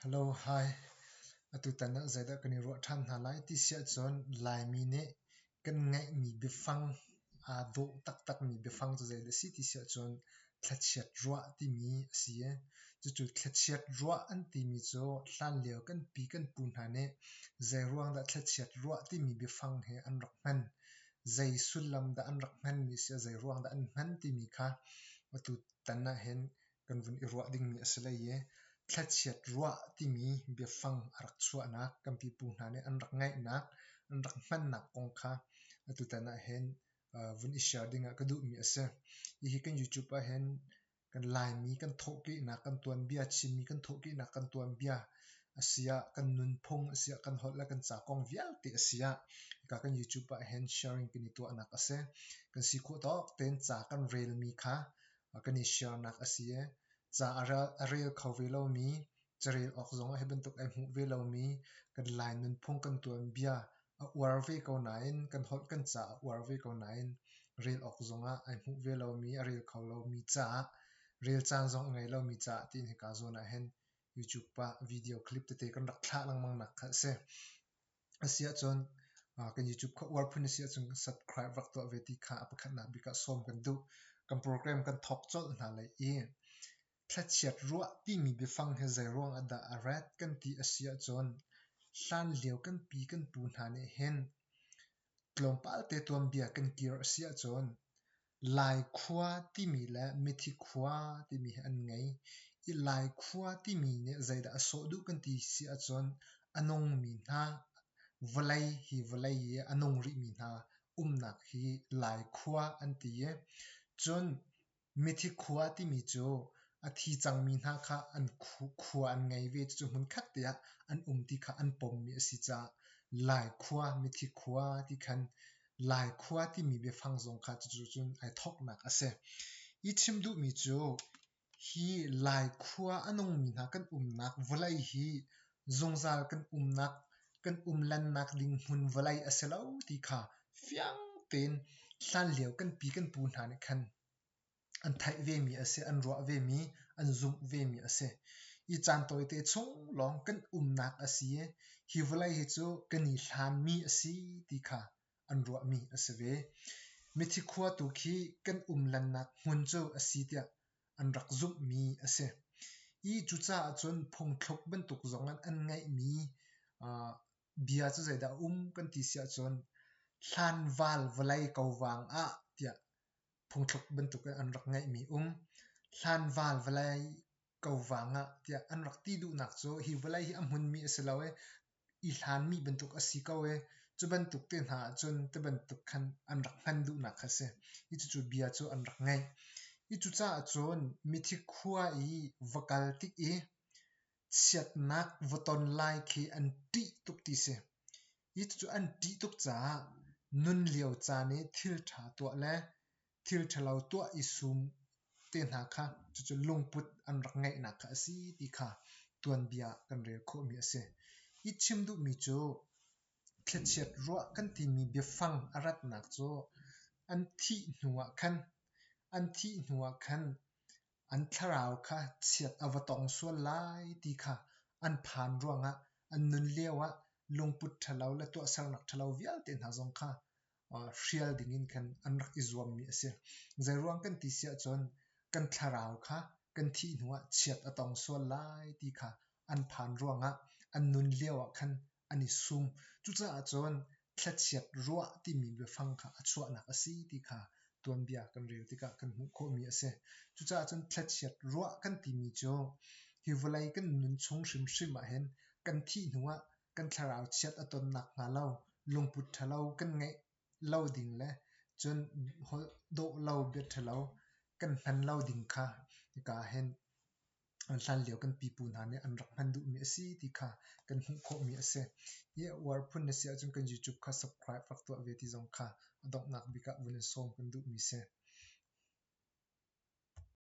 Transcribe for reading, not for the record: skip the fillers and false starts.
Hello, hi. Atu tana zaida kani ro tham halai ti sia chon Laimi ne kan ngai mi bifang a do tak mi bifang zu zaida si ti sia chon Thlachiatruah timi sia chu Thlachiatruah an timi cho hlan leo kan pi kan pun ha ne zai ruang da Thlachiatruah timi bifang he an rak man zai Sullam da an rak man mi sia zai ruang da an man timi kha atu tana hen kan vun i ruah ding mi asalai ye Thlachiatruah timi bifang arak chuah nak kan pi pu hna ne an rak ngai nak an rak man nak kong kha atu tana hen vun i share dinga ka du mi ase I hi kan YouTube a hen kan Laimi kan thoki na kan Tuanbia Chinmi kan thoki na kan Tuanbia asia kan Nunphung asia kan hotla kan chakong vial ti asia ka kan YouTube a hen sharing kini tu anak ase kan sikho tok ten cha kan rel mi kha kan I share nak asia cha arel khawelo mi charil ok zonga heben tuk ai mu velo mi kan line Nunphung kan Tuanbia a warve ko nain kan hot kan cha warve ko nain rel ok zonga ai mu velo mi arel khawlo mi cha rel chan zong ngai lo mi cha tin he ka zona hen YouTube pa video clip te kan rak thla langmang nak kha se asia chon kan YouTube kho war phun asia chon subscribe rak to veti kha apakhat na bika som kan du kan program kan thok chol na lai e Thlachiatruah timi bifang he zai ruang ada arat kan ti asia chon hlan leo kan pi kan pu hna ne hen tlompal te Tuanbia kan kir asia chon lai khua timi la mithi khua timi an ngai I lai khua timi ne zaida saduh kan ti sia chon anong mi hna valai hi valai ye anong ri mi hna nak hi lai khua an ti ye chon mithi khua timi chu a thi chang mi hna kha an khua an ngai ve chu mun khat te an ti kha an pom mi asi cha lai khua mithi khua ti khan lai khua timi be phang zong kha chu chun ai thoknak ase I chim du mi chu hi lai khua anong mi hna kan nak valai hi zongzal kan nak kan lan nak ding hun valai aselo ti kha fiang ten hlan leo kan pi kan pu hna ne khan an thei ve mi ase an ruah ve mi an zum ve mi ase I chan toi te chung long kan nak asie hi valai hi chu kan I hlan mi asi ti kha an ruah mi ase ve mithi khua tu khi kan lan nak hun chu asi tia an rak zum mi ase I Cucaah chon phong thlok ban tuk zong an ngai mi bia chu zaida kan ti sia chon hlan wal valai kawang a tia phong thlok ban tuk an rak ngai mi hlan wal valai kawanga tia an rak ti du nak cho hi valai hi amun mi aselawe I hlan mi ban tuk asi kawe chu ban tuk te na chon te ban tuk khan an rak han du nak ase I chu bia chu an rak ngai I Cucaah chon mithi khua I vakal tik I chiat nak voton lai khi an ti tuk ti se I chu an ti tuk cha nun leo cha ne thil tha tuah le thil thalo tuah I sum te na kha chu lungput an rak ngai na kha si ti kha Tuanbia kan rel kho mi ase I chim du mi chu Thlachiatruah kan ti mi bifang arat nak cho an thi hnuah khan an tharau kha chiat awatong sual lai ti kha an phan ruanga an nun lewa lungput thalo la to sarnak thalo vial te na zong kha hrial dingin khan an rak izuam mi ase zai ruang kan ti sia chon kan tharau kha kan thi hnuah chiat atong sual lai ti kha an phan ruanga an nun lewa khan ani sum Cucaah chon Thlachiatruah timi bifang kha achua nak asi ti kha Tuanbia kan rel tika kan mu kho mi ase Cucaah chon Thlachiatruah kan ti mi chu hi valai kan nun chung hrim hrim a hen kan thi hnuah kan tharau chiat aton nak nga lo lungput thalo kan ngai lo ding le chon do lo bet thalo kan hnan lo ding kha ka hen an hlan leo kan pi pu hna ne an rak hman du mi asi ti kha kan hu kho mi ase ye war phun na sia chung kan YouTube kha subscribe rak to ve ti zong kha adok nak bika vun som kan du mi se